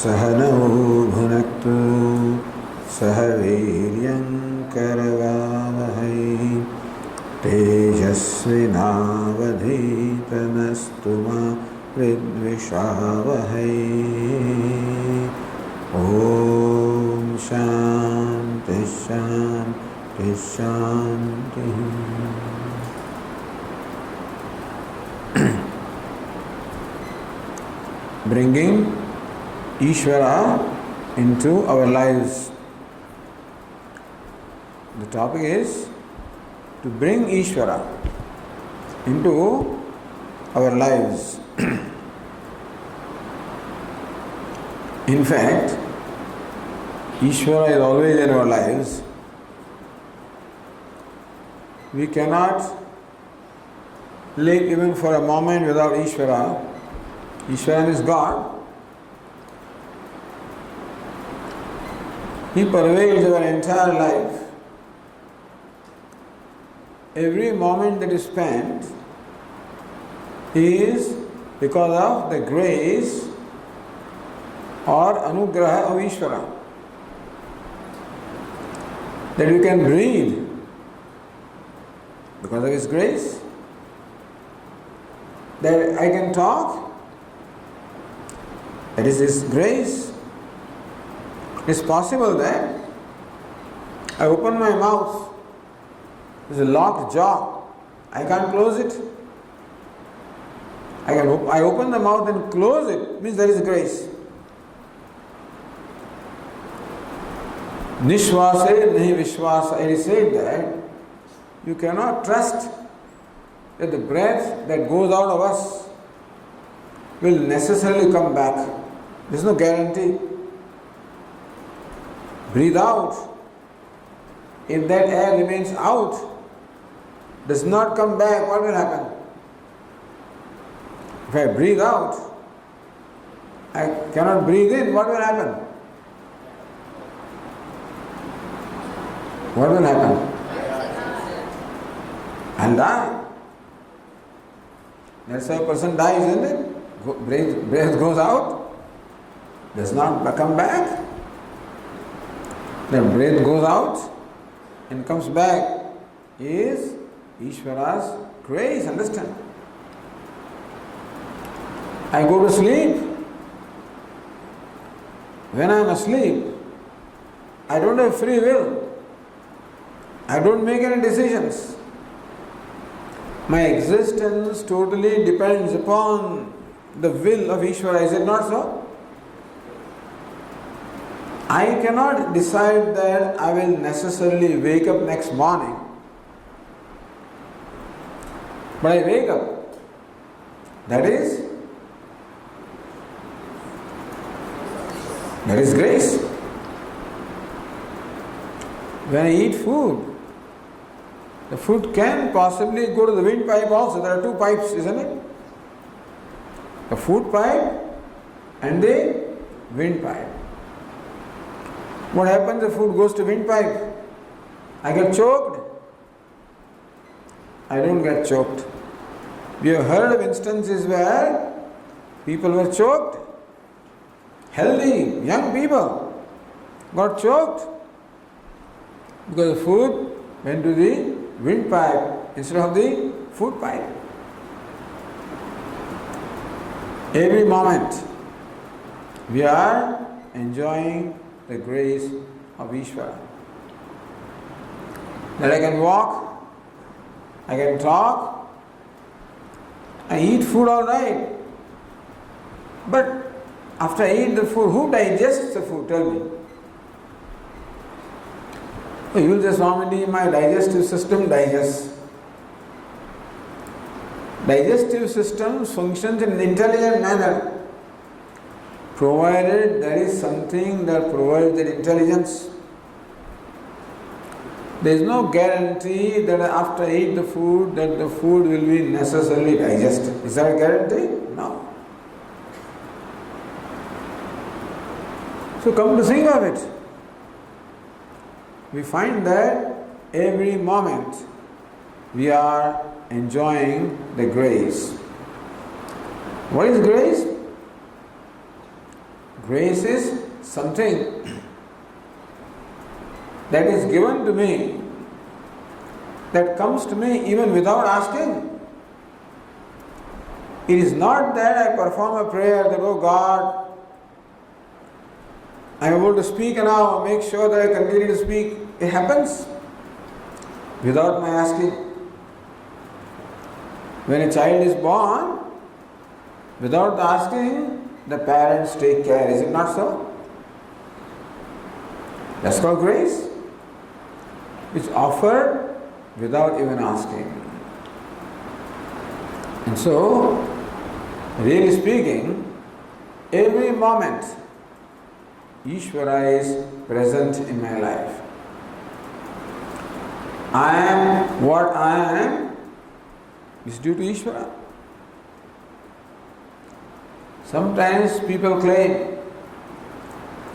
सहनौ भुनक्तु सह वीर्यं करवावहै तेजस्विनावधीतमस्तु मा विद्विषावहै। ॐ शान्ति शान्ति शान्तिः। Bringing Iswara into our lives. The topic is to bring Iswara into our lives. In fact, Iswara is always in our lives. We cannot live even for a moment without Iswara. Iswara is God. He pervades our entire life. Every moment that is spent is because of the grace or anugraha of Iswara. That you can breathe because of His grace. That I can talk, that is His grace. It's possible that I open my mouth, there's a locked jaw, I can't close it. I open the mouth and close it, means there is grace. Nishvase nahi vishvasa, it is said that you cannot trust that the breath that goes out of us will necessarily come back. There is no guarantee. Breathe out. If that air remains out, does not come back, what will happen? If I breathe out, I cannot breathe in, what will happen? What will happen? I'll die. That's how a person dies, isn't it? Breath goes out, does not come back. The breath goes out and comes back is Ishvara's grace, understand? I go to sleep. When I am asleep, I don't have free will. I don't make any decisions. My existence totally depends upon the will of Ishvara, is it not so? I cannot decide that I will necessarily wake up next morning. But I wake up. That is grace. When I eat food, the food can possibly go to the windpipe also. There are two pipes, isn't it? The food pipe and the windpipe. What happens if food goes to windpipe? I get choked. I don't get choked. We have heard of instances where people were choked. Healthy, young people got choked because the food went to the windpipe instead of the food pipe. Every moment we are enjoying the grace of Ishvara. That I can walk, I can talk, I eat food all right. But after I eat the food, who digests the food? Tell me. Oh, you will just Swami, my digestive system digests. Digestive system functions in an intelligent manner, provided there is something that provides that intelligence. There is no guarantee that after I eat the food, that the food will be necessarily digested. Is that a guarantee? No. So come to think of it, we find that every moment we are enjoying the grace. What is grace? Grace is something that is given to me, that comes to me even without asking. It is not that I perform a prayer that, oh God, I am able to speak now, make sure that I continue to speak. It happens without my asking. When a child is born, without asking, the parents take care. Is it not so? That's called grace. It's offered without even asking. And so, really speaking, every moment Iswara is present in my life. I am what I am is due to Iswara. Sometimes people claim,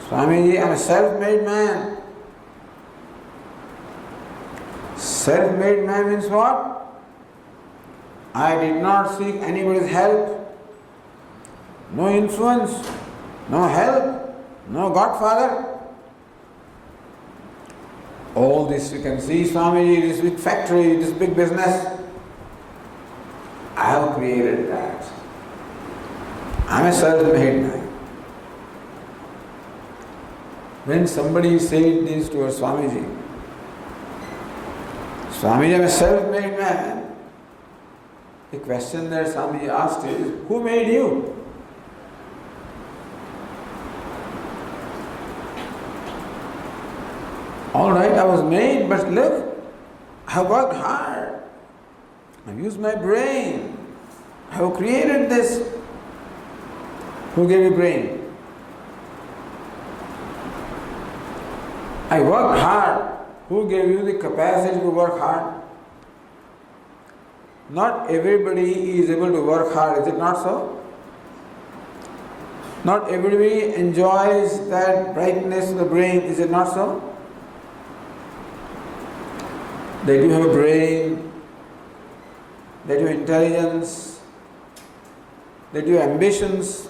Swamiji, I am a self-made man. Self-made man means what? I did not seek anybody's help. No influence, no help, no Godfather. All this you can see, Swamiji, this big factory, this big business. I have created that. I am a self-made man. When somebody said this to our Swamiji, Swamiji, I am a self-made man. The question that Swamiji asked is, who made you? Alright, I was made, but look, I have worked hard. I have used my brain. I have created this. Who gave you brain? I worked hard. Who gave you the capacity to work hard? Not everybody is able to work hard, is it not so? Not everybody enjoys that brightness of the brain, is it not so? That you have a brain, that you have intelligence, that you have ambitions.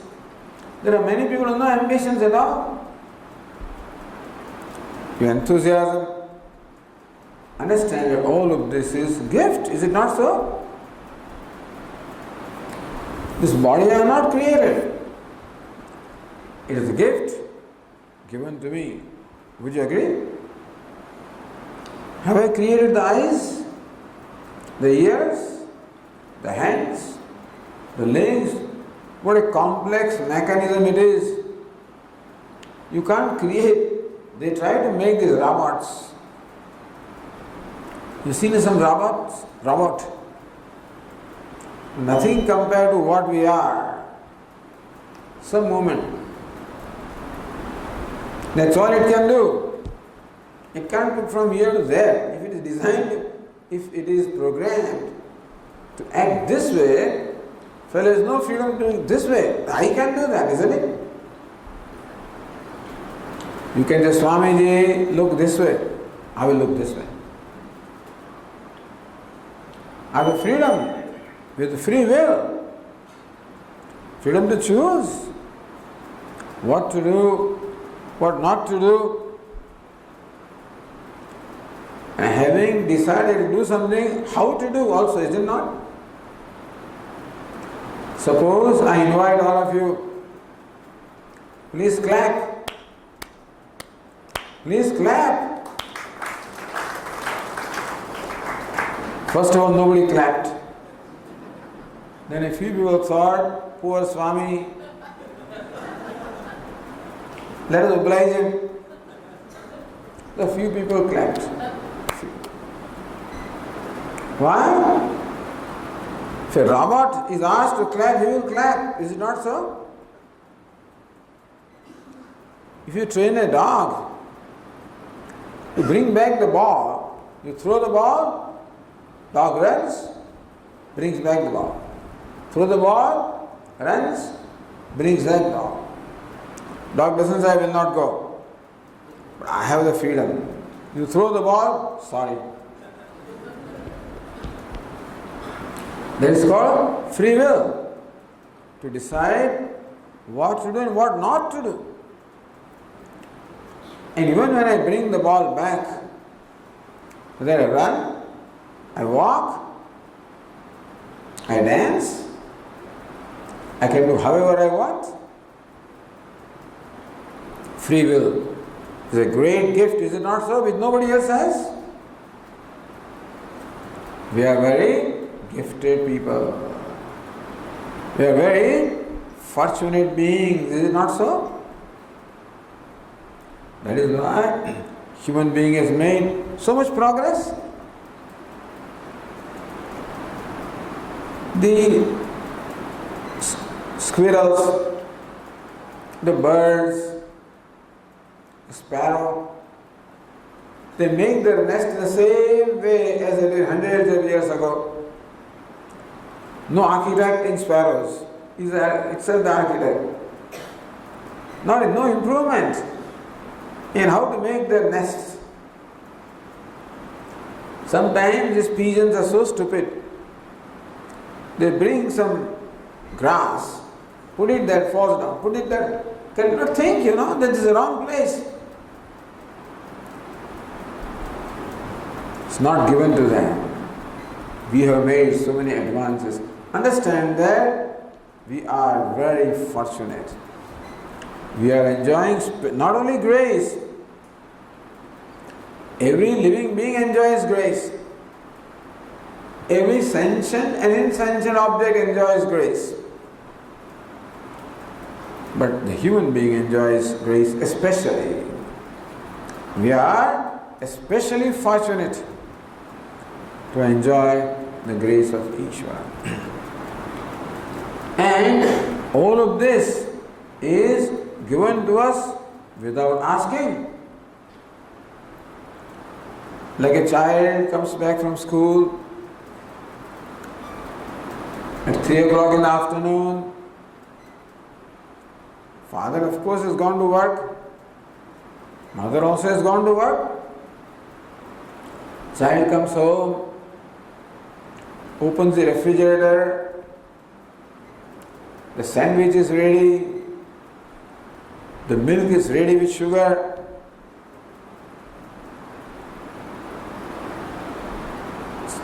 There are many people who have no ambitions at all. Your enthusiasm. Understand that all of this is gift, is it not so? This body I have not created. It is a gift given to me. Would you agree? Have I created the eyes, the ears, the hands, the legs? What a complex mechanism it is. You can't create. They try to make these robots. You seen some robot? Nothing compared to what we are. Some moment. That's all it can do. It can't put from here to there. If it is designed, if it is programmed to act this way, fellow has no freedom to do it this way. I can do that, isn't it? You can just, Swamiji, look this way. I will look this way. I have freedom. With free will, freedom to choose what to do, what not to do. And having decided to do something, how to do also, is it not? Suppose I invite all of you, please clap. Please clap. First of all, nobody clapped. Then a few people thought, poor Swami, let us oblige him. A few people clapped. Why? If a robot is asked to clap, he will clap. Is it not so? If you train a dog to bring back the ball, you throw the ball, dog runs, brings back the ball. Throw the ball, runs, brings back the ball. Dog doesn't say, I will not go. But I have the freedom. You throw the ball, sorry. That is called free will. to decide what to do and what not to do. And even when I bring the ball back, whether I run, I walk, I dance, I can do however I want. Free will is a great gift, is it not so, which nobody else has? We are very gifted people. We are very fortunate beings, is it not so? That is why human being has made so much progress. The squirrels, the birds, the sparrow, they make their nest in the same way as they did hundreds of years ago. No architect in sparrows. He's itself the architect. No improvement in how to make their nests. Sometimes these pigeons are so stupid. They bring some grass, put it there, falls down, put it there. They do not think, that is the wrong place. It's not given to them. We have made so many advances. Understand that we are very fortunate. We are enjoying not only grace, every living being enjoys grace. Every sentient and insentient object enjoys grace. But the human being enjoys grace especially. We are especially fortunate to enjoy the grace of Iswara. And all of this is given to us without asking. Like a child comes back from school at 3 o'clock in the afternoon. Father, of course, has gone to work. Mother also has gone to work. Child comes home, opens the refrigerator, the sandwich is ready, the milk is ready with sugar.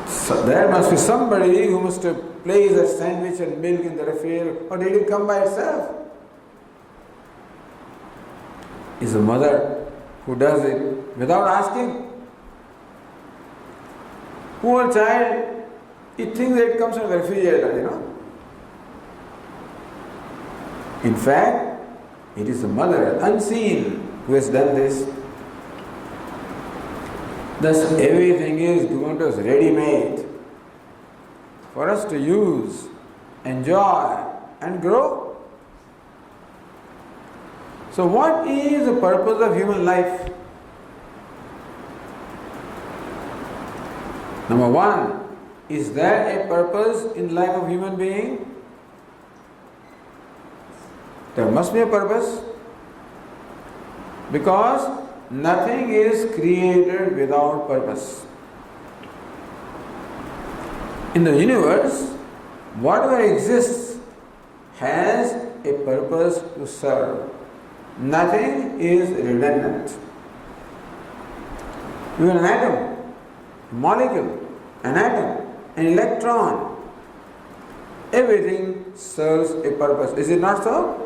So there must be somebody who must have placed a sandwich and milk in the refrigerator, or did it come by itself? It's the mother who does it without asking. Poor child, he thinks that it comes from the refrigerator, In fact, it is the mother, unseen, who has done this. Thus, everything is given to us ready-made for us to use, enjoy, and grow. So, what is the purpose of human life? Number one, is there a purpose in life of human being? There must be a purpose, because nothing is created without purpose. In the universe, whatever exists has a purpose to serve. Nothing is redundant. Even an atom, a molecule, an atom, an electron, everything serves a purpose. Is it not so?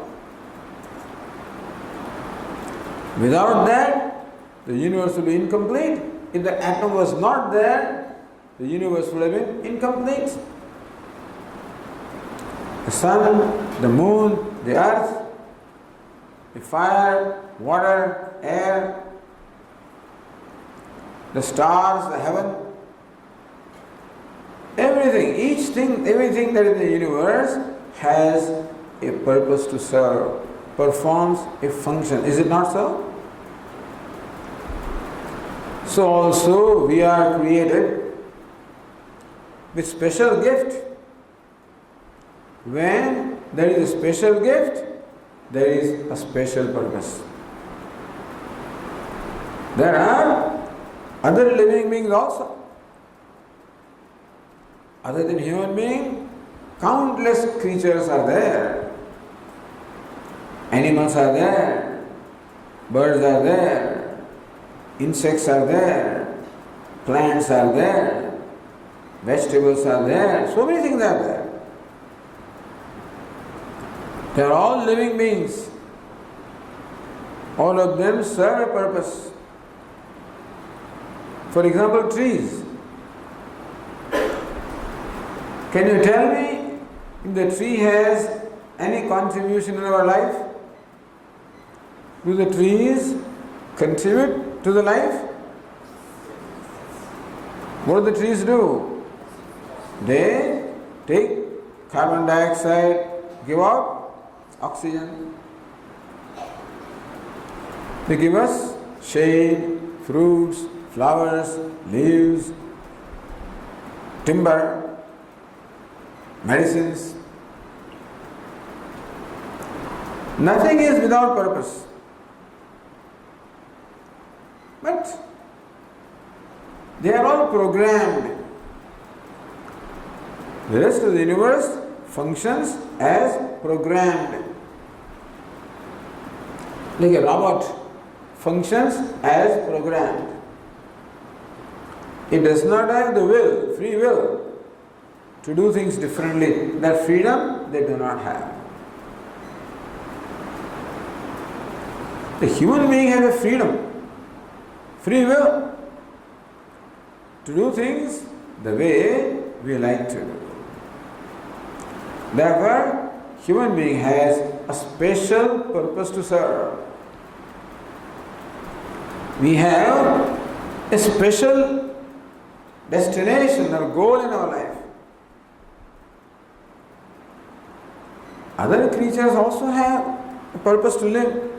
Without that, the universe will be incomplete. If the atom was not there, the universe would have been incomplete. The sun, the moon, the earth, the fire, water, air, the stars, the heaven, everything that is in the universe has a purpose to serve, performs a function. Is it not so? So also we are created with special gift. When there is a special gift, there is a special purpose. There are other living beings also. Other than human being, Countless creatures are there. Animals are there. Birds are there. Insects are there. Plants are there. Vegetables are there. So many things are there. They are all living beings. All of them serve a purpose. For example, trees. Can you tell me if the tree has any contribution in our life? Do the trees contribute to the life? What do the trees do? They take carbon dioxide, give out oxygen. They give us shade, fruits, flowers, leaves, timber, medicines. Nothing is without purpose. But they are all programmed. The rest of the universe functions as programmed. Like a robot functions as programmed. It does not have the will, free will, to do things differently. That freedom they do not have. The human being has a freedom, free will, to do things the way we like to do. Therefore, human being has a special purpose to serve. We have a special destination or goal in our life. Other creatures also have a purpose to live.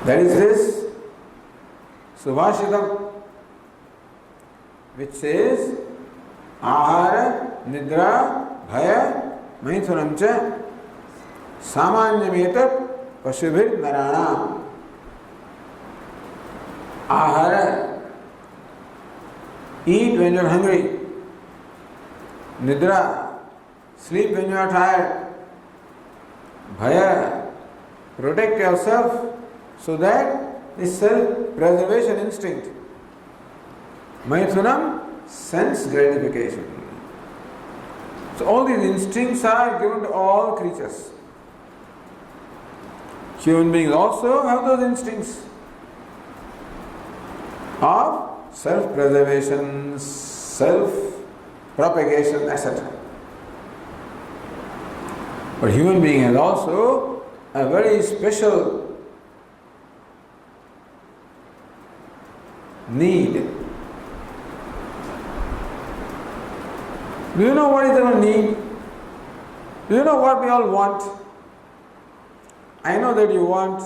That is this Subhashitam, which says Ahara, Nidra, Bhaya, Maithunam cha Samanyametat Pashubhir Narana. Ahara, eat when you are hungry. Nidra, sleep when you are tired. Bhaya, protect yourself so that the self-preservation instinct. Maithunam, sense gratification. So all these instincts are given to all creatures. Human beings also have those instincts of self-preservation, self-propagation, etc. But human being has also a very special need. Do you know what is our need? Do you know what we all want? I know that you want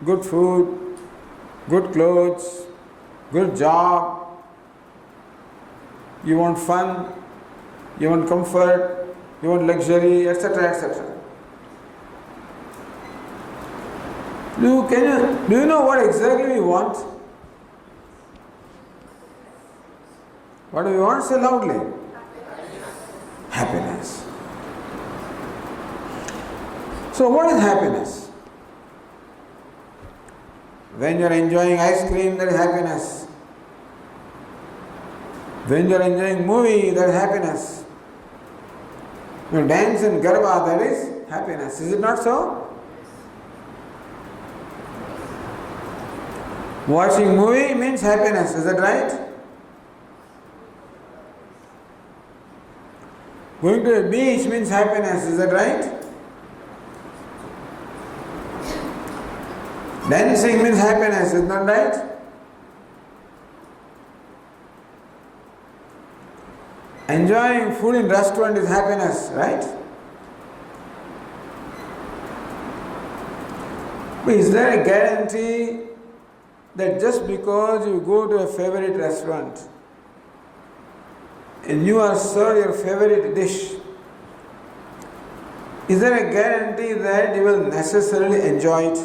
good food, good clothes, good job, you want fun, you want comfort, you want luxury, etc., etc. Do you know what exactly we want? What do we want? Say loudly. Happiness. So what is happiness? When you are enjoying ice cream, there is happiness. When you are enjoying movie, there is happiness. When you dance in Garba, there is happiness. Is it not so? Watching movie means happiness. Is that right? Going to a beach means happiness. Is that right? Dancing means happiness. Is that right? Enjoying food in restaurant is happiness, right? But is there a guarantee that just because you go to a favorite restaurant and you are served your favorite dish, is there a guarantee that you will necessarily enjoy it?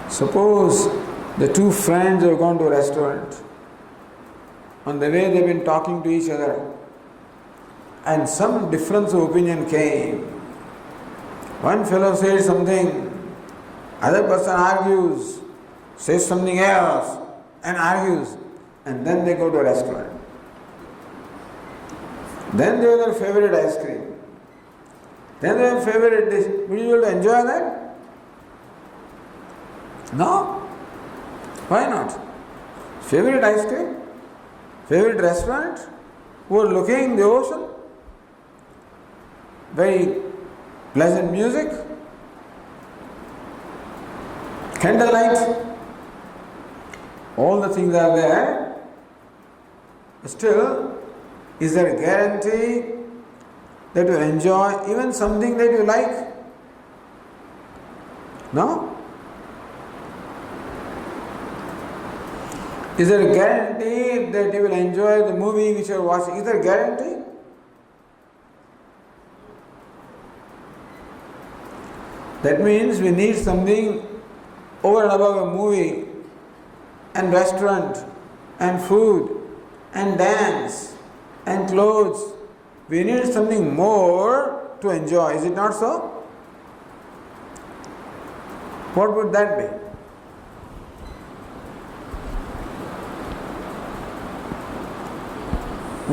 Suppose the two friends have gone to a restaurant on the way they've been talking to each other, and some difference of opinion came. One fellow says something, other person argues, says something else, and argues, and then they go to a restaurant. Then they have their favorite ice cream. Then they have favorite dish. Would you be able to enjoy that? No? Why not? Favorite ice cream? Favorite restaurant? Overlooking the ocean? Very pleasant music? Candlelight? All the things are there. Still, is there a guarantee that you enjoy even something that you like? No? Is there a guarantee that you will enjoy the movie which you are watching? Is there a guarantee? That means we need something over and above a movie and restaurant and food and dance and clothes. We need something more to enjoy. Is it not so? What would that be?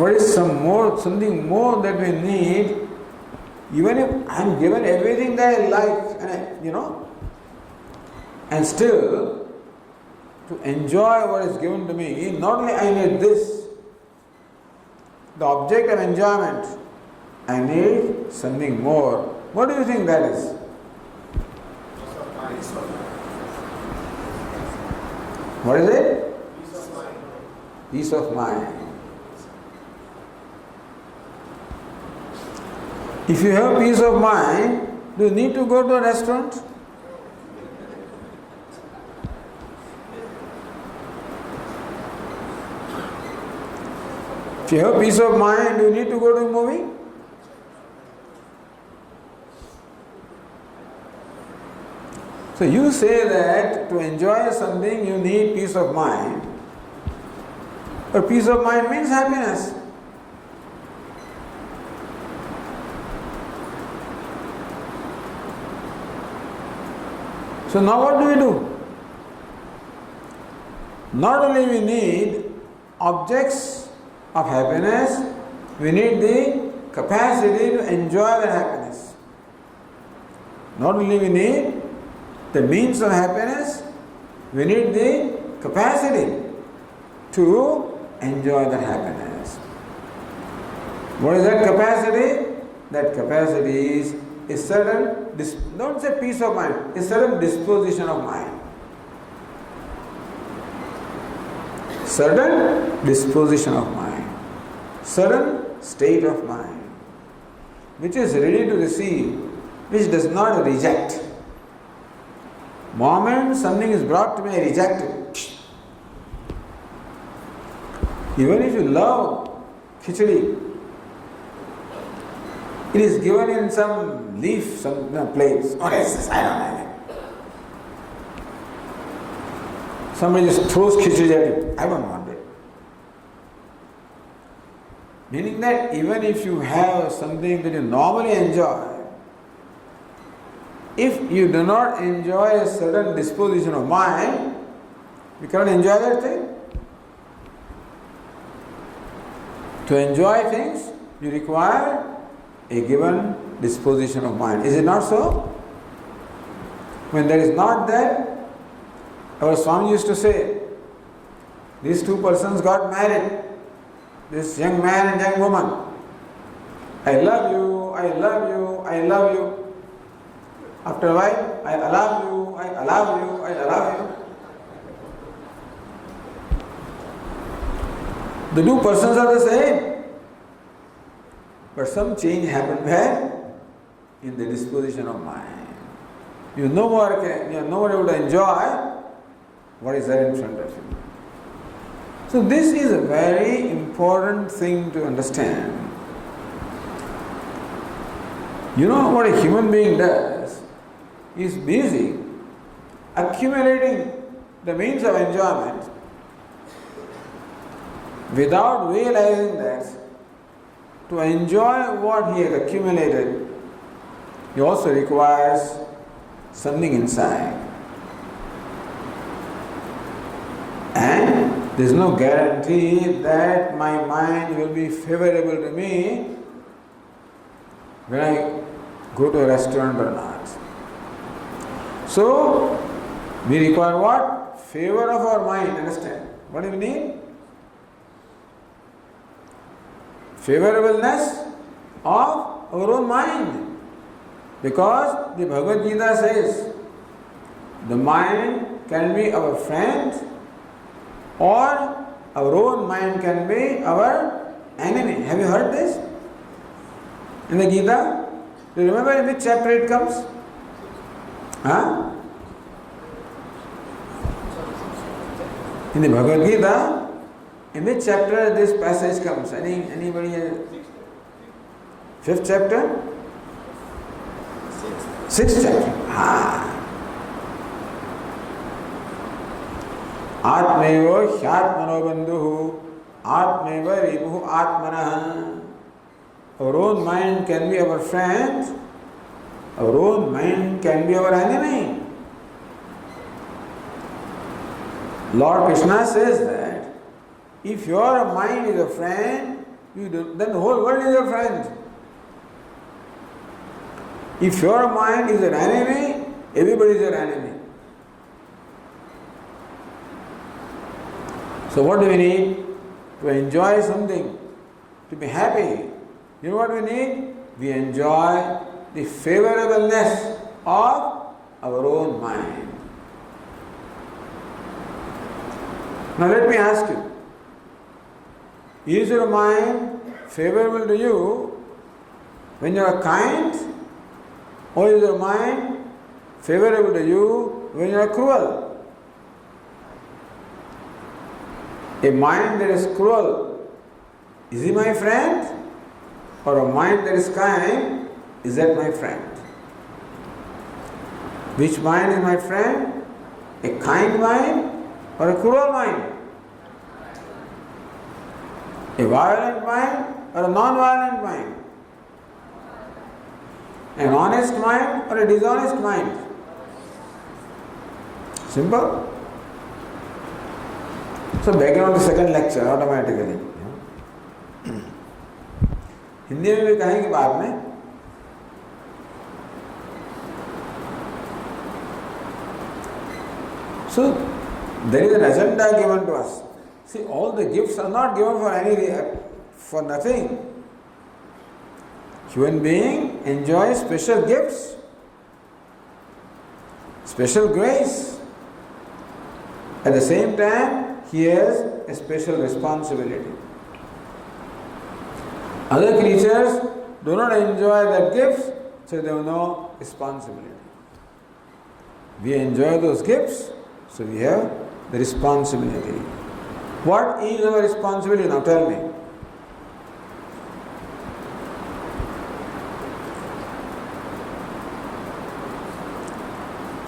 What is something more that we need? Even if I am given everything that I like, and still to enjoy what is given to me, not only I need this, the object of enjoyment, I need something more. What do you think that is? What is it? Peace of mind. Peace of mind. If you have peace of mind, do you need to go to a restaurant? If you have peace of mind, do you need to go to a movie? So you say that to enjoy something you need peace of mind. But peace of mind means happiness. So now what do we do? Not only we need objects of happiness, we need the capacity to enjoy that happiness. Not only we need the means of happiness, we need the capacity to enjoy that happiness. What is that capacity? That capacity is a certain, don't say peace of mind, a certain disposition of mind. Certain disposition of mind, certain state of mind, which is ready to receive, which does not reject. Moment something is brought to me, I reject it. Even if you love khichdi, it is given in some leaf, some plates. What is this? I don't like it. Somebody just throws khichdi at you. I don't want it. Meaning that even if you have something that you normally enjoy, if you do not enjoy a certain disposition of mind, you cannot enjoy that thing. To enjoy things, you require a given disposition of mind. Is it not so? When there is not that, our Swami used to say, these two persons got married, this young man and young woman. I love you, I love you, I love you. After a while, I love you, I love you, I love you. The two persons are the same. But some change happened where? In the disposition of mind. You are no more able to enjoy what is there in front of you. So this is a very important thing to understand. You know what a human being does? He is busy accumulating the means of enjoyment. without realizing that, to enjoy what he has accumulated, he also requires something inside. And there is no guarantee that my mind will be favorable to me when I go to a restaurant or not. So, we require what? Favor of our mind, understand? What do we need? Favorableness of our own mind. Because the Bhagavad Gita says, the mind can be our friend or our own mind can be our enemy. Have you heard this? In the Gita? Do you remember in which chapter it comes? Huh? In the Bhagavad Gita, in which chapter this passage comes? Anybody? Fifth chapter? Sixth chapter. Atmevo hyatmano bandhuhu atmeva ripuhu atmanah. Our own mind can be our friend, our own mind can be our enemy. Lord Krishna says that if your mind is a friend, then the whole world is your friend. If your mind is an enemy, everybody is your enemy. So what do we need? To enjoy something, to be happy. You know what we need? We enjoy the favorableness of our own mind. Now let me ask you, is your mind favorable to you when you are kind, or is your mind favorable to you when you are cruel? A mind that is cruel, is he my friend? Or a mind that is kind, is that my friend? Which mind is my friend? A kind mind or a cruel mind? A violent mind or a non-violent mind? An honest mind or a dishonest mind? Simple. So background to second lecture automatically. Hindi में भी कहेंगे बाद में. So there is an agenda given to us. See, all the gifts are not given for nothing. Human being enjoys special gifts, special grace. At the same time, he has a special responsibility. Other creatures do not enjoy that gifts, so they have no responsibility. We enjoy those gifts, so we have the responsibility. What is our responsibility? Now tell me.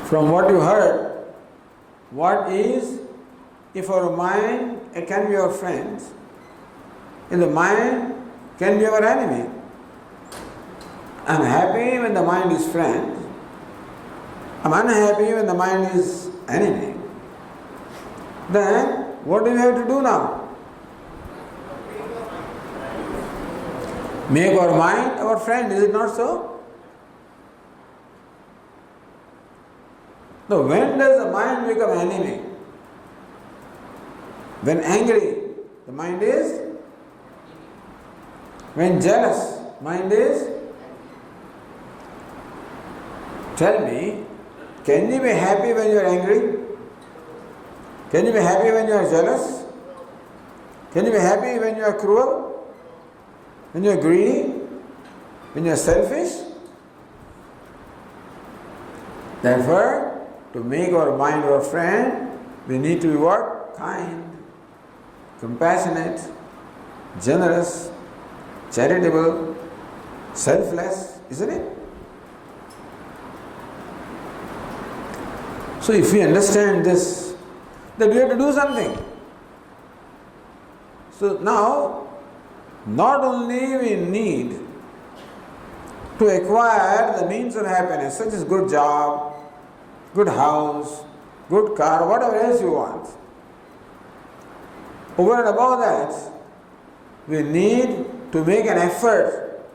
From what you heard, what is, if our mind, it can be our friend, and the mind can be our enemy. I'm happy when the mind is friend. I'm unhappy when the mind is enemy. Then what do we have to do now? Make our mind our friend, is it not so? No, when does the mind become enemy? When angry, the mind is. When jealous, mind is. Tell me, can you be happy when you are angry? Can you be happy when you are jealous? Can you be happy when you are cruel? When you are greedy? When you are selfish? Therefore, to make our mind our friend, we need to be what? Kind, compassionate, generous, charitable, selfless, isn't it? So if we understand this, then we have to do something. So now, not only we need to acquire the means of happiness, such as good job, good house, good car, whatever else you want. Over and above that, we need to make an effort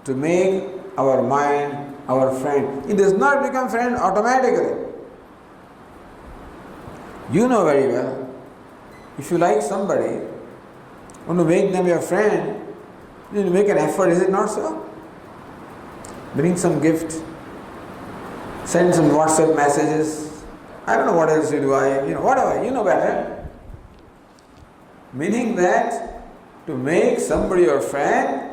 to make our mind our friend. It does not become friend automatically. You know very well, if you like somebody, want to make them your friend, you need to make an effort, is it not so? Bring some gift, send some WhatsApp messages, I don't know what else you do, whatever, you know better. Meaning that to make somebody your friend,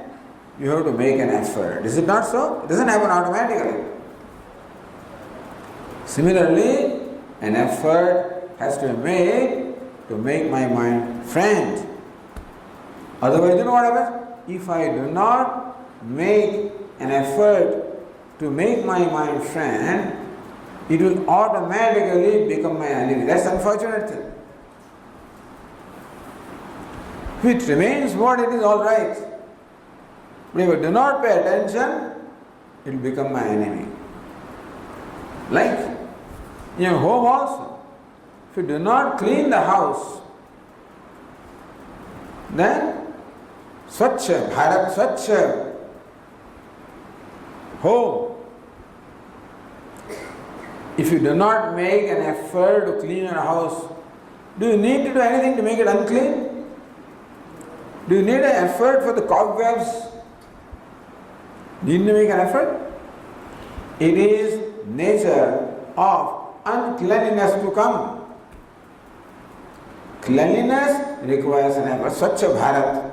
you have to make an effort. Is it not so? It doesn't happen automatically. Similarly, an effort has to be made to make my mind friend. Otherwise, you know what happens? If I do not make an effort to make my mind friend, it will automatically become my enemy. That's the unfortunate thing. If it remains what it is, all right. But if I do not pay attention, it will become my enemy. Like in your home also, if you do not clean the house, then Swachha, Bharat Swachha, home. If you do not make an effort to clean your house, do you need to do anything to make it unclean? Do you need an effort for the cobwebs? Do you need to make an effort? It is nature of uncleanliness to come. Cleanliness requires an effort. Swachha Bharat.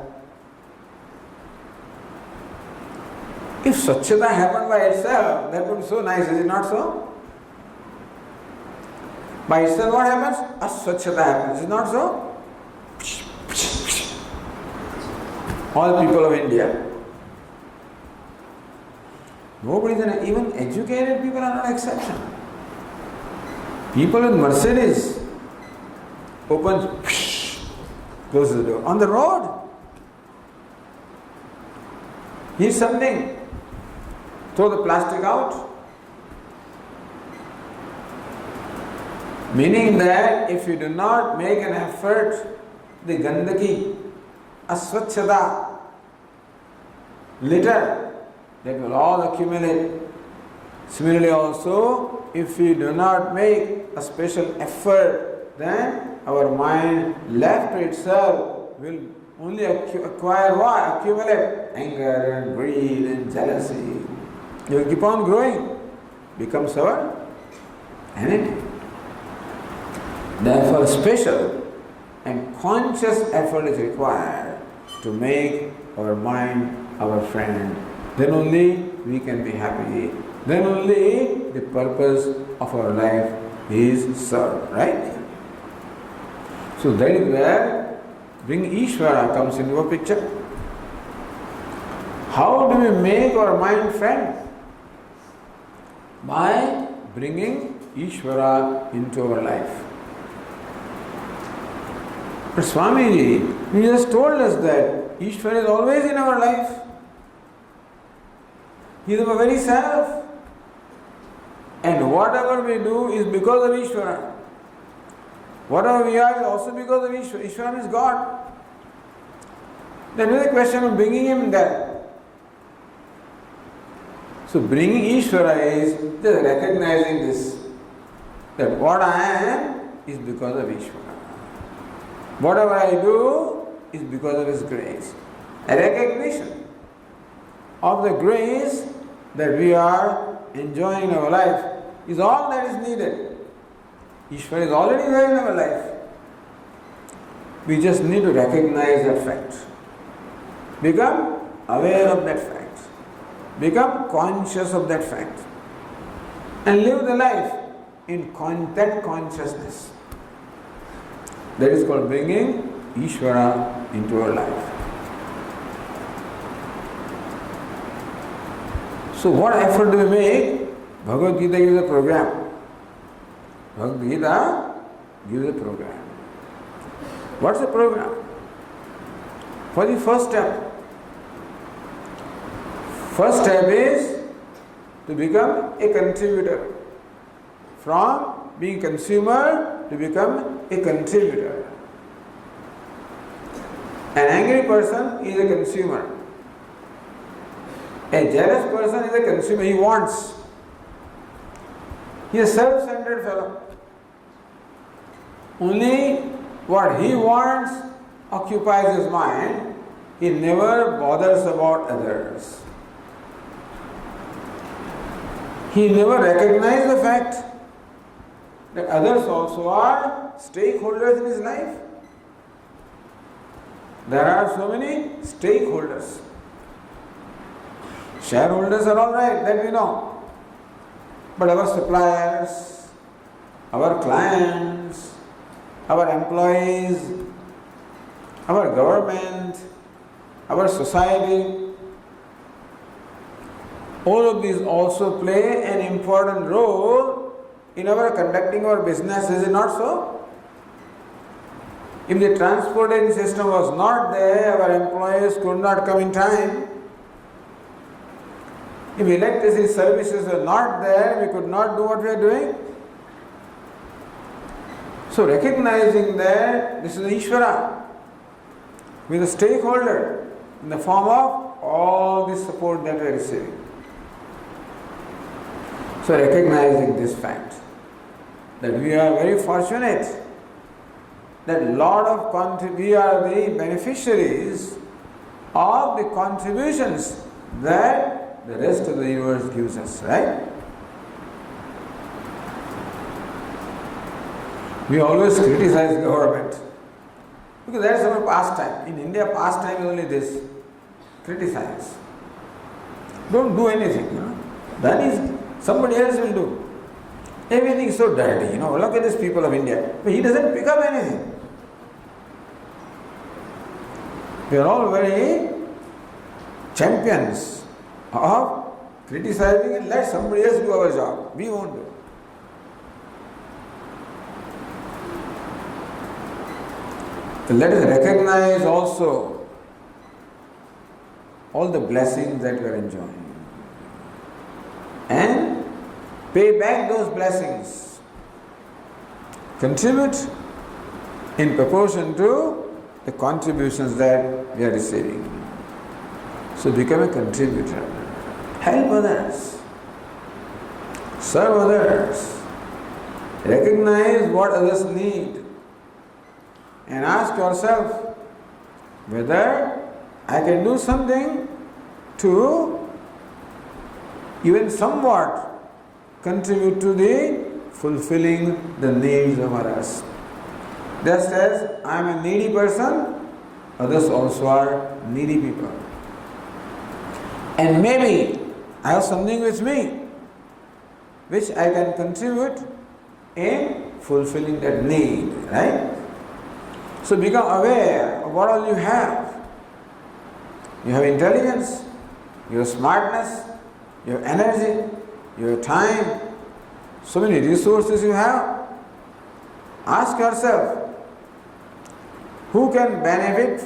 If Swachhata happened by itself, that would be so nice, is it not so? By itself what happens? Aswachhata happens, is it not so? All people of India. Nobody is even educated people are not exception. People with Mercedes opens, closes the door. On the road, here's something, throw the plastic out. Meaning that if you do not make an effort, the gandaki, aswachhata, litter, that will all accumulate. Similarly also, if we do not make a special effort, then our mind left to itself will only acquire what? Accumulate anger and greed and jealousy. You will keep on growing, becomes our enemy. Therefore, special and conscious effort is required to make our mind our friend. Then only we can be happy. Then only the purpose of our life is served, right? So that is where being Iswara comes into a picture. How do we make our mind friend? By bringing Iswara into our life. But Swamiji, he just told us that Ishvara is always in our life. He is our very self. And whatever we do is because of Ishvara. Whatever we are is also because of Ishvara. Ishvara is God. Then there is a question of bringing Him there. So bringing Ishvara is just recognizing this, that what I am is because of Ishvara. Whatever I do is because of His grace. A recognition of the grace that we are enjoying in our life is all that is needed. Ishvara is already there in our life. We just need to recognize that fact. Become aware of that fact. Become conscious of that fact. And live the life in that consciousness. That is called bringing Ishvara into our life. So what effort do we make? Bhagavad Gita gives a program. Bhagavad Gita gives a program. What's the program? for the first step. First step is to become a contributor. From being consumer to become a contributor. An angry person is a consumer. A jealous person is a consumer. He wants. He is a self-centered fellow. Only what he wants occupies his mind. He never bothers about others. He never recognizes the fact that others also are stakeholders in his life. There are so many stakeholders. Shareholders are all right, that we know. But our suppliers, our clients, our employees, our government, our society, all of these also play an important role in our conducting our business, is it not so? If the transportation system was not there, our employees could not come in time. If electricity services were not there, we could not do what we are doing. So recognizing that this is Iswara, with a stakeholder in the form of all the support that we are receiving. So recognizing this fact, that we are very fortunate that we are the beneficiaries of the contributions that the rest of the universe gives us, right? We always criticize government because that's our pastime. In India, pastime is only this: criticize. Don't do anything, That is, somebody else will do. Everything is so dirty, Look at these people of India. But he doesn't pick up anything. We are all very champions of criticizing and let somebody else do our job. We won't do. So let us recognize also all the blessings that we are enjoying and pay back those blessings. Contribute in proportion to the contributions that we are receiving. So become a contributor. Help others. Serve others. Recognize what others need. And ask yourself whether I can do something to even somewhat contribute to the fulfilling the needs of others. Just as I am a needy person, others also are needy people. And maybe I have something with me which I can contribute in fulfilling that need, right? So become aware of what all you have. You have intelligence, you have smartness, you have energy, you have time, so many resources you have. Ask yourself, who can benefit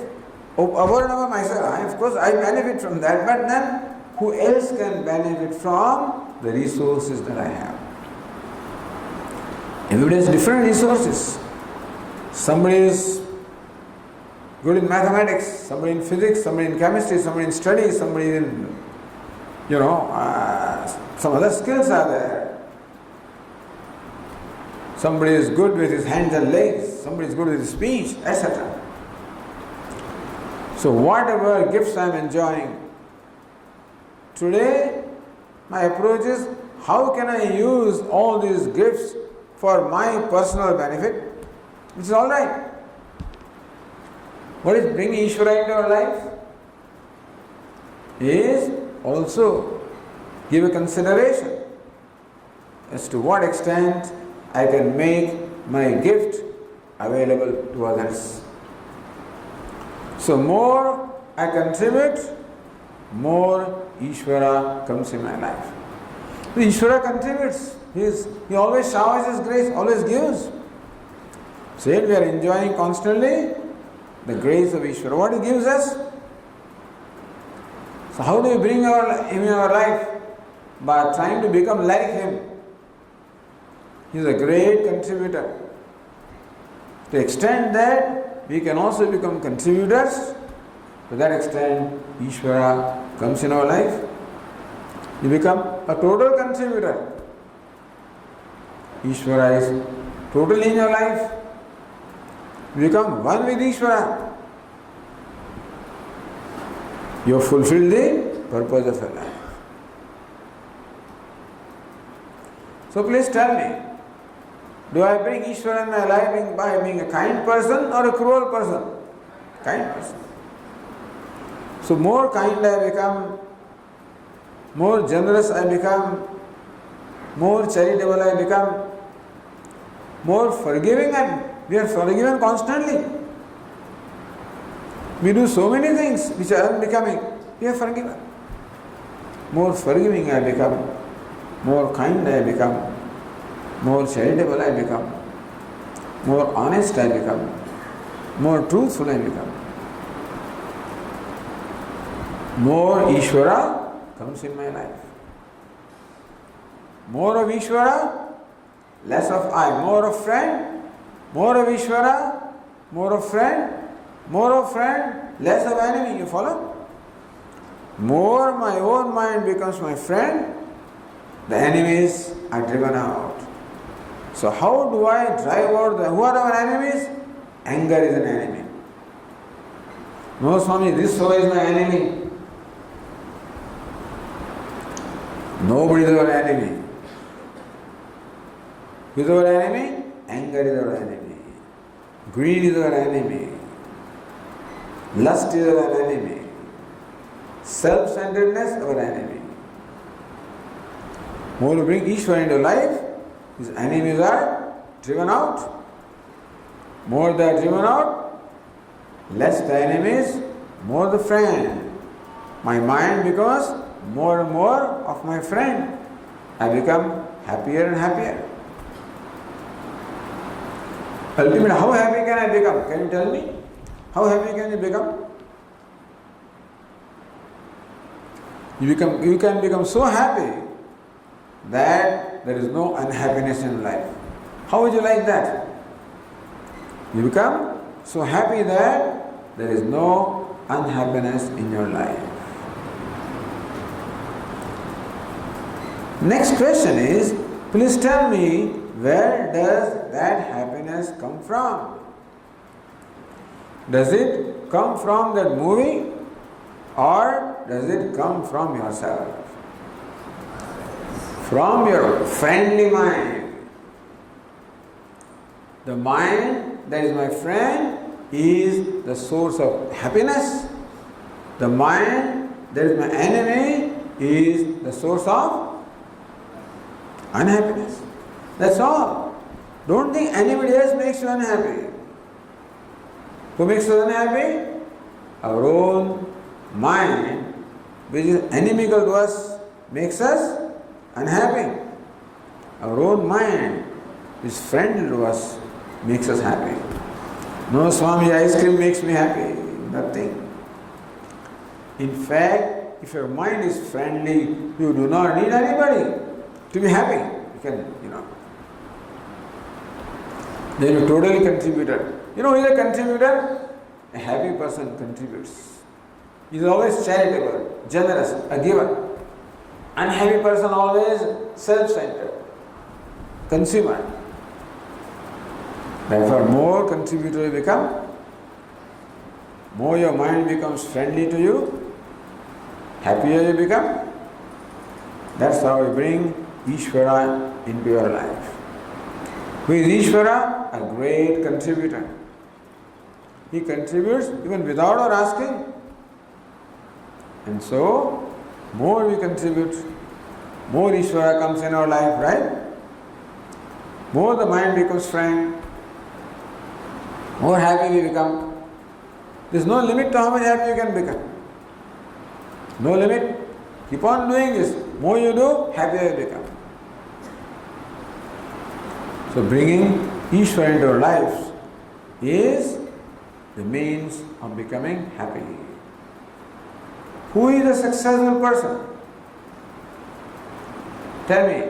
over and over myself? Of course, I benefit from that, but then who else can benefit from the resources that I have? Everybody has different resources. Somebody is good in mathematics, somebody in physics, somebody in chemistry, somebody in studies, somebody in, some other skills are there. Somebody is good with his hands and legs, somebody is good with his speech, etc. So whatever gifts I am enjoying, today my approach is, how can I use all these gifts for my personal benefit? It's all right. What is bringing Iswara into our life? Is also give a consideration as to what extent I can make my gift available to others. So more I contribute, more Iswara comes in my life. The Iswara contributes. He always showers His grace, always gives. So if we are enjoying constantly, the grace of Iswara. What He gives us? So how do we bring Him in our life? By trying to become like Him. He is a great contributor. To the extent that we can also become contributors, to that extent Iswara comes in our life. You become a total contributor. Iswara is totally in your life. You become one with Iswara. You have fulfilled the purpose of your life. So please tell me, do I bring Iswara in my life by being a kind person or a cruel person? Kind person. So more kind I become, more generous I become, more charitable I become, more forgiving, and we are forgiven constantly. We do so many things which are unbecoming. We are forgiven. More forgiving I become, more kind I become, more charitable I become, more honest I become, more truthful I become. More Iswara comes in my life. More of Iswara, less of I. More of friend, more of Iswara, more of friend, less of enemy. You follow? More my own mind becomes my friend, the enemies are driven out. So how do I drive out who are our enemies? Anger is an enemy. No, Swami, this fellow is my enemy. Nobody is our enemy. Who is our enemy? Anger is our enemy. Greed is our enemy. Lust is our enemy. Self-centeredness our enemy. More you bring Ishvara into life, his enemies are driven out. More they are driven out, less the enemies, more the friend. My mind becomes more and more of my friend. I become happier and happier. Ultimately, how happy can I become? Can you tell me? How happy can you become? You can become so happy that there is no unhappiness in life. How would you like that? You become so happy that there is no unhappiness in your life. Next question is, please tell me, where does that happiness come from? Does it come from that movie or does it come from yourself? From your friendly mind. The mind that is my friend is the source of happiness. The mind that is my enemy is the source of unhappiness. That's all. Don't think anybody else makes you unhappy. Who makes us unhappy? Our own mind, which is inimical to us, makes us unhappy. Our own mind, which is friendly to us, makes us happy. No, Swami, ice cream makes me happy. Nothing. In fact, if your mind is friendly, you do not need anybody to be happy. You can, Then you totally contributed. Who is a contributor? A happy person contributes. He is always charitable, generous, a giver. Unhappy person always self-centered, consumer. Therefore, more contributor you become, more your mind becomes friendly to you, happier you become. That's how you bring Ishvara into your life. Who is Ishvara? A great contributor. He contributes even without our asking. And so, more we contribute, more Ishvara comes in our life, right? More the mind becomes frank, more happy we become. There is no limit to how much happy you can become. No limit. Keep on doing this. More you do, happier you become. So bringing Ishvara into our lives is the means of becoming happy. Who is a successful person? Tell me,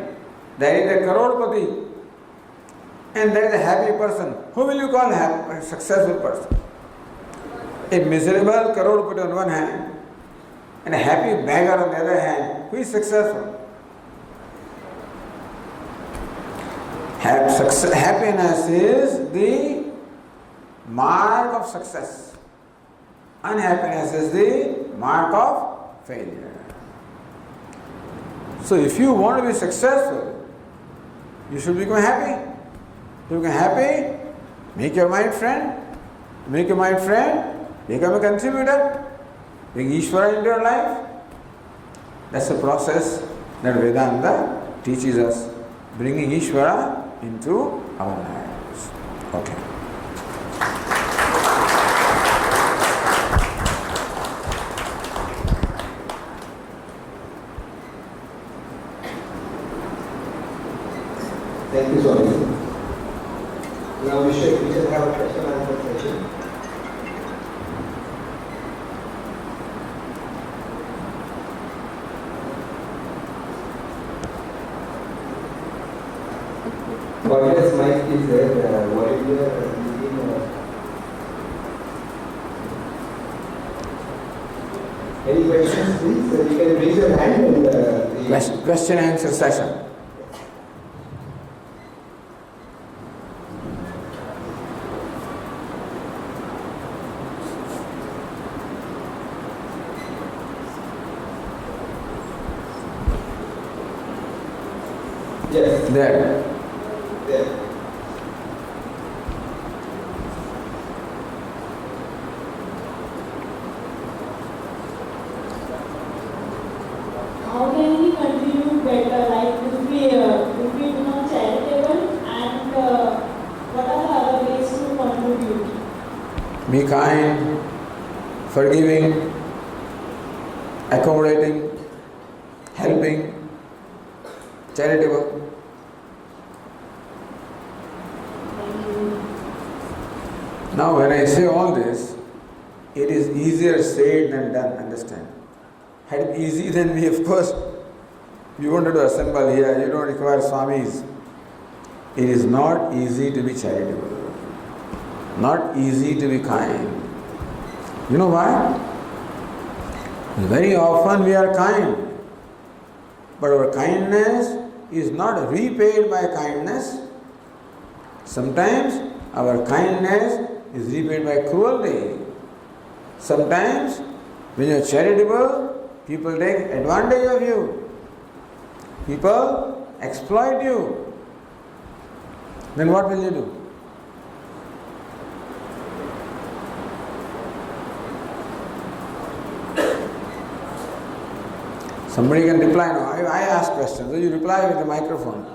there is a crorepati and there is a happy person. Who will you call a successful person? A miserable crorepati on one hand and a happy beggar on the other hand. Who is successful? Happiness is the mark of success. Unhappiness is the mark of failure. So if you want to be successful, you should become happy. To become happy, make your mind friend. Make your mind friend, become a contributor. Bring Iswara into your life. That's the process that Vedanta teaches us. Bringing Iswara into our lives. Okay. Thank you, Swami. Now we should have a question and answer session. Wireless mic is there. What is your any questions, please? You can raise your hand and question and answer session. Yes. There. How can we contribute better? Like if we do not charitable, and what are the other ways to contribute? Be kind, forgiving, accommodating, helping, charitable. Now when I say all this, it is easier said than done, understand? Had it easy, then we of course, we wanted to assemble here, you don't require Swamis. It is not easy to be charitable, not easy to be kind. You know why? Very often we are kind, but our kindness is not repaid by kindness. Sometimes our kindness is repaid by cruelty. Sometimes when you are charitable, people take advantage of you. People exploit you. Then what will you do? Somebody can reply now. I ask questions, so you reply with the microphone.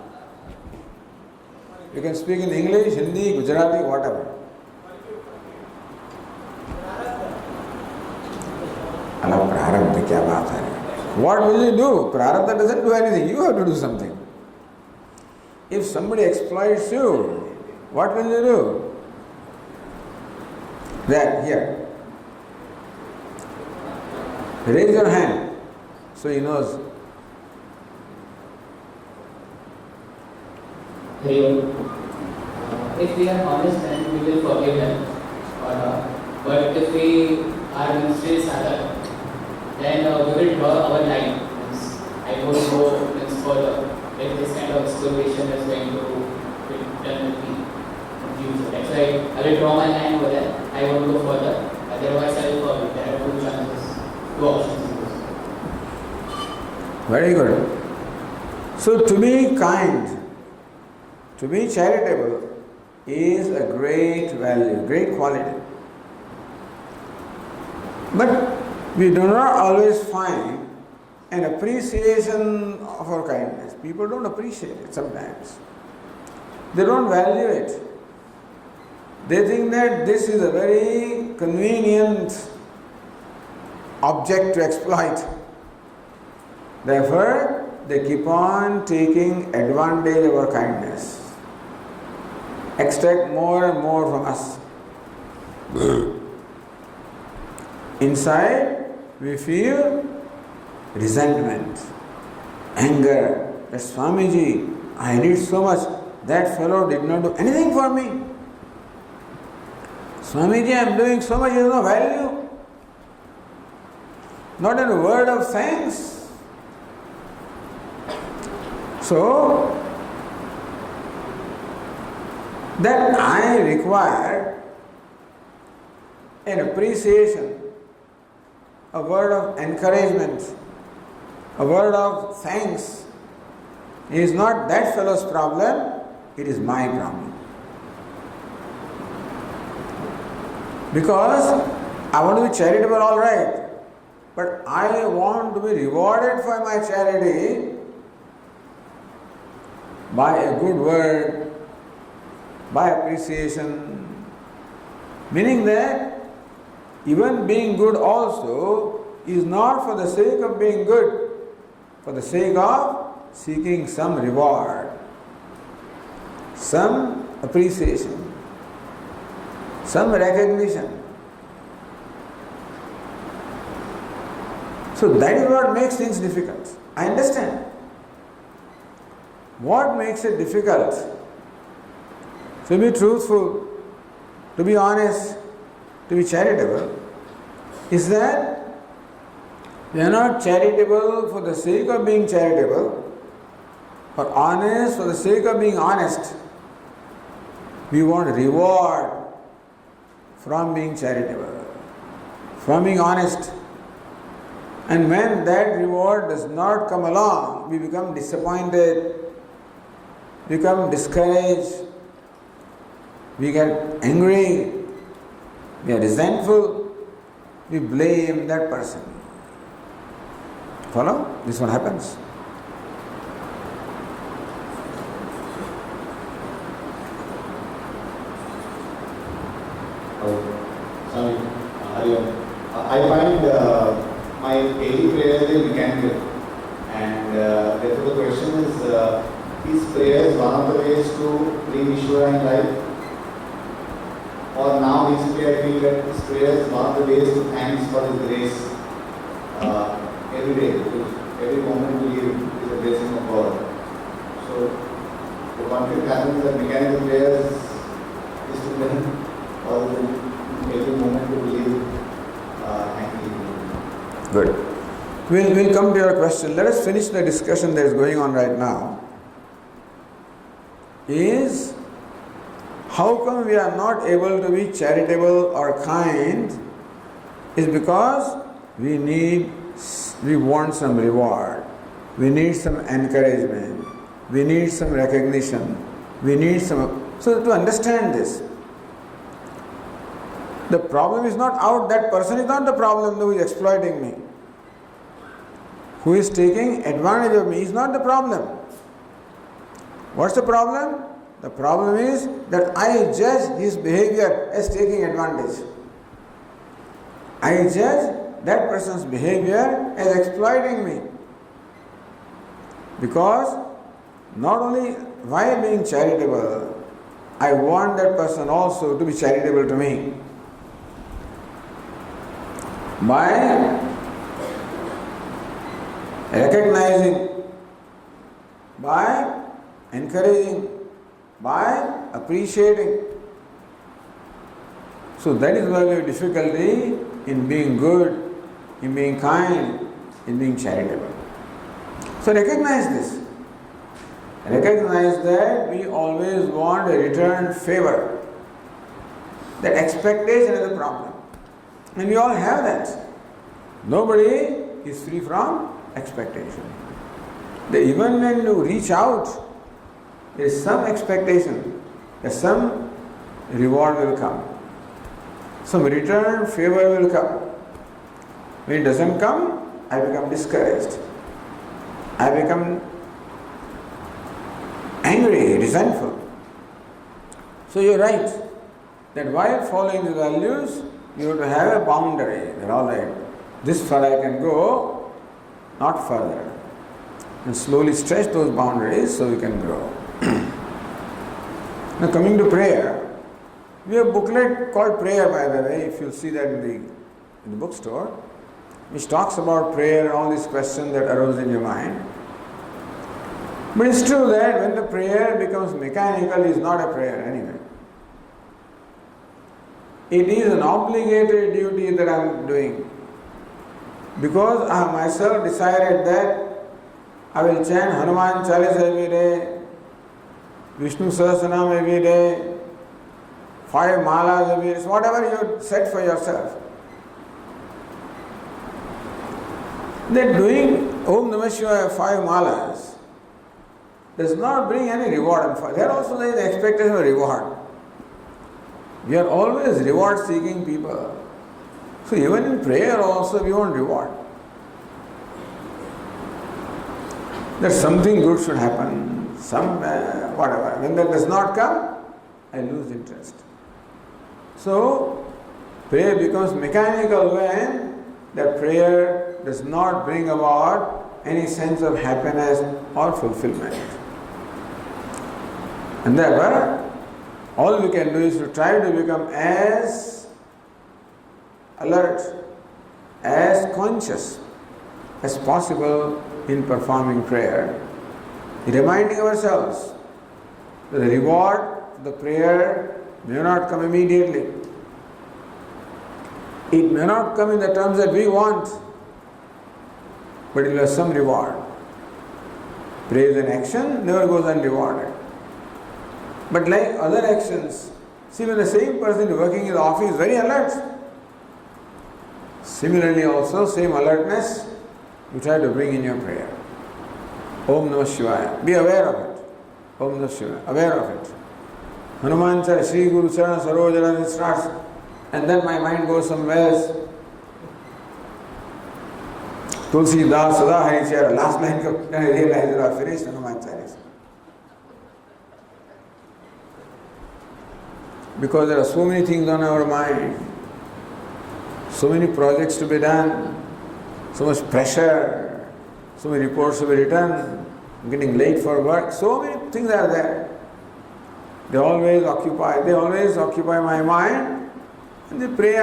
You can speak in English, Hindi, Gujarati, whatever. Allah, prarabdha kya baat hai? What will you do? Prarabdha doesn't do anything. You have to do something. If somebody exploits you, what will you do? There, here. Raise your hand so he knows. If we are honest, then we will forgive them. But if we are still silent, then we will draw our line. I won't go further if this kind of exploration is going to be done with me in future. That's why I will draw my line over there. I won't go further. Otherwise, I will forgive. There are two chances, two options. Very good. So to be kind, to be charitable is a great value, great quality. But we do not always find an appreciation of our kindness. People don't appreciate it sometimes. They don't value it. They think that this is a very convenient object to exploit. Therefore, they keep on taking advantage of our kindness, extract more and more from us. inside we feel resentment, anger, that Swamiji, I did so much, that fellow did not do anything for me. Swamiji, I am doing so much, he has no value. Not a word of thanks. So, that I require an appreciation, a word of encouragement, a word of thanks. It is not that fellow's problem, it is my problem. Because I want to be charitable, all right, but I want to be rewarded for my charity by a good word, by appreciation, meaning that even being good also is not for the sake of being good, for the sake of seeking some reward, some appreciation, some recognition. So that is what makes things difficult. I understand. What makes it difficult? To be truthful, to be honest, to be charitable, is that we are not charitable for the sake of being charitable, or honest for the sake of being honest. We want reward from being charitable, from being honest. And when that reward does not come along, we become disappointed, become discouraged, we get angry, we are resentful, we blame that person. Follow? This one happens. Sorry, I find my daily prayers are mechanical, and therefore the question is prayers one of the ways to bring Iswara in life? Or now recently I feel that this prayer is one of the ways to thanks for His grace every day, because every moment we live is a blessing of God. So the conflict happens that mechanical prayers is to learn all every moment to believe thanking Him. Good. We'll come to your question. Let us finish the discussion that is going on right now. Is how come we are not able to be charitable or kind is because we want some reward, we need some encouragement, we need some recognition, we need some... So to understand this, the problem is not out, that person is not the problem who is exploiting me. Who is taking advantage of me is not the problem. What's the problem? The problem is that I judge his behavior as taking advantage. I judge that person's behavior as exploiting me. Because not only while being charitable, I want that person also to be charitable to me. By recognizing, by encouraging, by appreciating. So that is why we have difficulty in being good, in being kind, in being charitable. So recognize this. Recognize that we always want a return favor. That expectation is a problem. And we all have that. Nobody is free from expectation. Even when you reach out, there is some expectation that some reward will come. Some return favor will come. When it doesn't come, I become discouraged. I become angry, resentful. So you're right, that while following the values, you have to have a boundary. They're all right. This far I can go, not further. And slowly stretch those boundaries so we can grow. Now coming to prayer, we have a booklet called Prayer, by the way. If you'll see that in in the bookstore, which talks about prayer and all these questions that arose in your mind. But it's true that when the prayer becomes mechanical, it's not a prayer anyway. It is an obligatory duty that I am doing. Because I have myself decided that I will chant Hanuman Chalisa every day, Vishnu Sahasranam every day, 5 malas every day, whatever you set for yourself. That doing Om Namah Shivaya 5 malas does not bring any reward. There also there is expectation of reward. We are always reward seeking people. So even in prayer also we want reward. That something good should happen, whatever. When that does not come, I lose interest. So prayer becomes mechanical when the prayer does not bring about any sense of happiness or fulfillment. And therefore, all we can do is to try to become as alert, as conscious as possible in performing prayer, reminding ourselves that the reward of the prayer may not come immediately. It may not come in the terms that we want, but it will have some reward. Prayer is an action, never goes unrewarded. But like other actions, see, when the same person working in the office is very alert, similarly also same alertness you try to bring in your prayer. Om Namah Shivaya. Be aware of it. Om Namah Shivaya. Aware of it. Hanuman Chara, Shri Guru Charana Sarojana, it starts, and then my mind goes somewhere else. Tulsi Das Sada Hari Chara. Last line, then I realize that I finished Hanuman Chara. Because there are so many things on our mind, so many projects to be done, so much pressure, so many reports to be written, I'm getting late for work, so many things are there. They always occupy my mind, and they pray,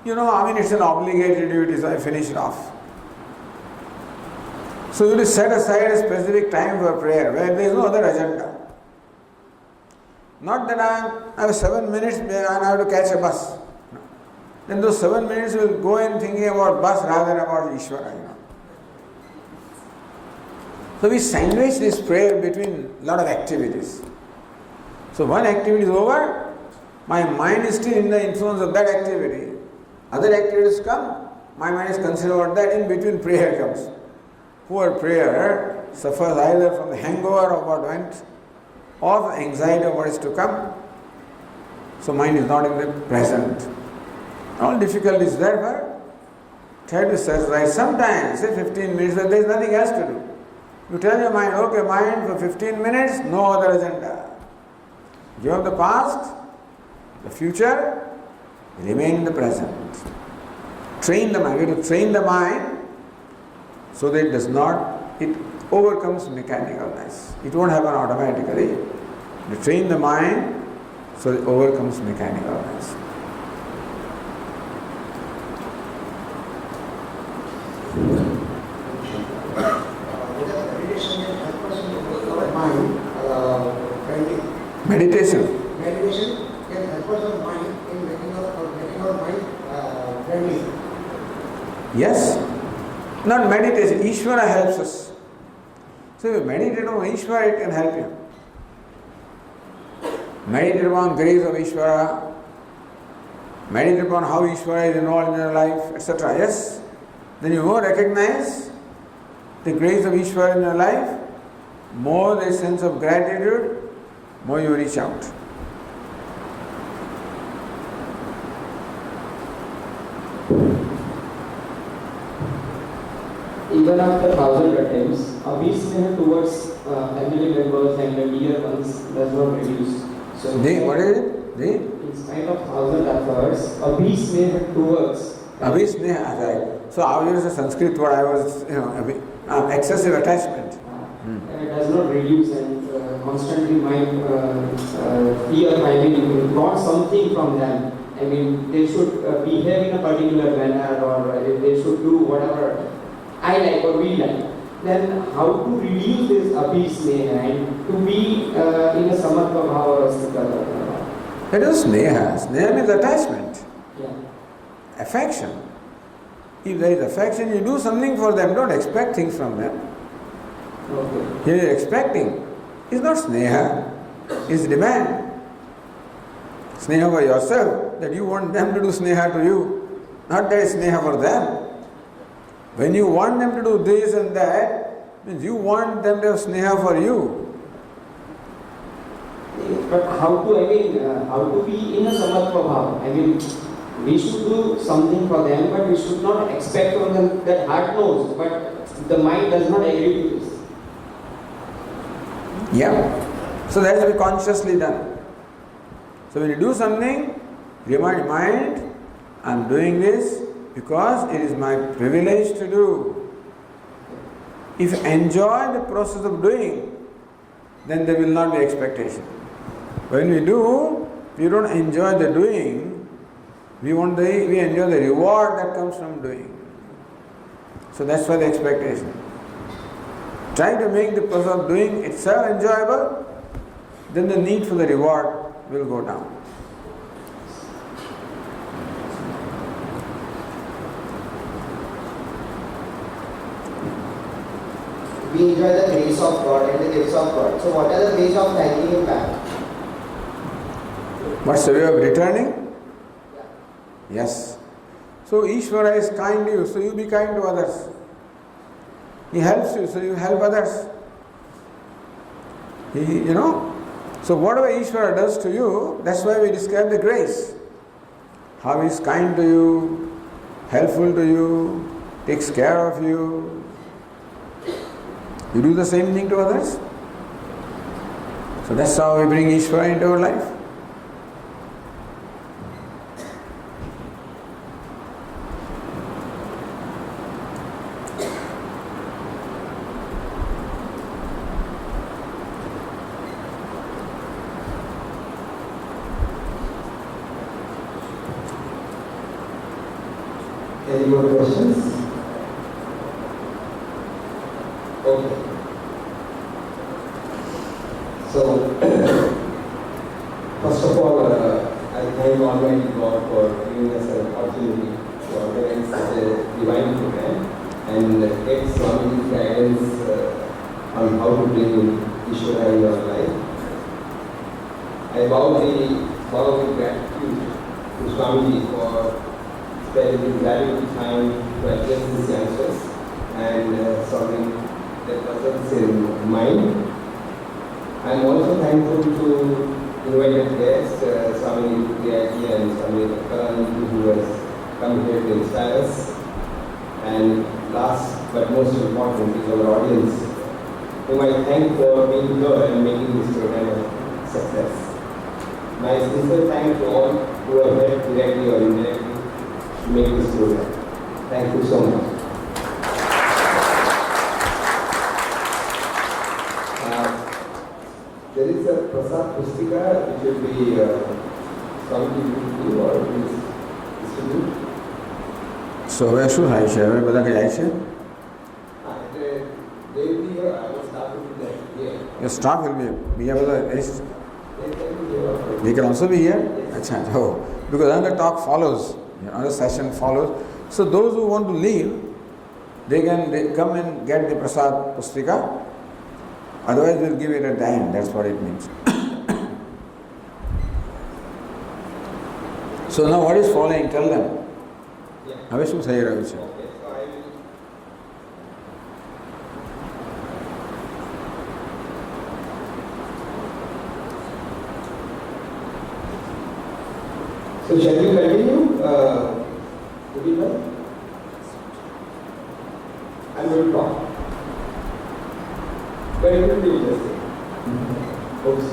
it's an obligatory duty, so I finish it off. So you will set aside a specific time for prayer where there is no other agenda. Not that I have 7 minutes and I have to catch a bus. No. Then those 7 minutes will go in thinking about bus rather than about Iswara. So we sandwich this prayer between a lot of activities. So one activity is over, my mind is still in the influence of that activity. Other activities come, my mind is concerned about that, in between prayer comes. Poor prayer suffers either from the hangover of what went, or the anxiety of what is to come. So mind is not in the present. All difficulties there, but try to set right. Sometimes, say 15 minutes, but there is nothing else to do. You tell your mind, okay, mind, for 15 minutes, no other agenda. Give up the past, the future, remain in the present. Train the mind. We have to train the mind so that it overcomes mechanicalness. It won't happen automatically. You train the mind so it overcomes mechanicalness. Meditation can help us our mind in making our mind friendly. Yes. Not meditation. Iswara helps us. So if you meditate on Iswara, it can help you. Meditate upon grace of Iswara. Meditate upon how Iswara is involved in your life, etc. Yes? Then you more recognize the grace of Iswara in your life, more the sense of gratitude, more you reach out. Even after 1,000 attempts, a sneha towards family members and the dear ones does not reduce. So, what is it? in spite of 1,000 efforts, a sneha towards. Abhisneha, right. So I use a Sanskrit word, I was, excessive attachment. It does not reduce, and constantly mind fear, want something from them, I mean, they should behave in a particular manner, or they should do whatever I like or we like. Then how to reduce this abhi-sneha and to be in a samatva bhava rastika? It is sneha. Sneha means attachment, Yeah. affection. If there is affection, you do something for them, don't expect things from them. Okay. Here you are expecting. It's not sneha, it's demand. Sneha for yourself, that you want them to do sneha to you, not that it's sneha for them. When you want them to do this and that, means you want them to have sneha for you. But how to, how to be in a samatva bhava? I mean, we should do something for them, but we should not expect from them that heart knows, but the mind does not agree to this. Yeah. So that has to be consciously done. So when you do something, remind mind, I am doing this because it is my privilege to do. If you enjoy the process of doing, then there will not be expectation. When we do, we don't enjoy the doing, we enjoy the reward that comes from doing. So that's why the expectation. Try to make the process of doing itself enjoyable, then the need for the reward will go down. We enjoy the grace of God and the gifts of God. So what are the ways of thanking Him back? What's the way of returning? Yes. So Iswara is kind to you, so you be kind to others. He helps you, so you help others. So whatever Iswara does to you, that's why we describe the grace. How He is kind to you, helpful to you, takes care of you. You do the same thing to others. So that's how we bring Iswara into our life. Any more questions? Okay. So, first of all, I thank Almighty God for giving us an opportunity to organize such a divine program and get Swami's guidance on how to bring Ishvara in our life. I vow the gratitude to Swamiji for spending valuable time to address these answers and solving the puzzles in mind. I am also thankful to invited guests, Swami Viditatmananda and Swami Karan, who has come here to inspire us. And last but most important is our audience, whom I thank for being here and making this program a success. My sincere thanks to all who have helped directly or indirectly to make this program. Thank you so much. There is a Prasad Pustika which will be Swami to you or please distribute. So where should I share? Where બધા જાય છે? They will be here. I will start with that here. Your staff will be here. બધા They can be here. They can also be here? Yes. Achha, oh. Because another talk follows, another session follows. So those who want to leave, they come and get the Prasad Pustika. Otherwise we'll give it at the end. That's what it means. So now what is following? Tell them. Yeah. હવે શું થઈ રહ્યું છે? Okay, so I will. So shall we continue? Would you like? I'm going to talk. But it will be interesting. Oops.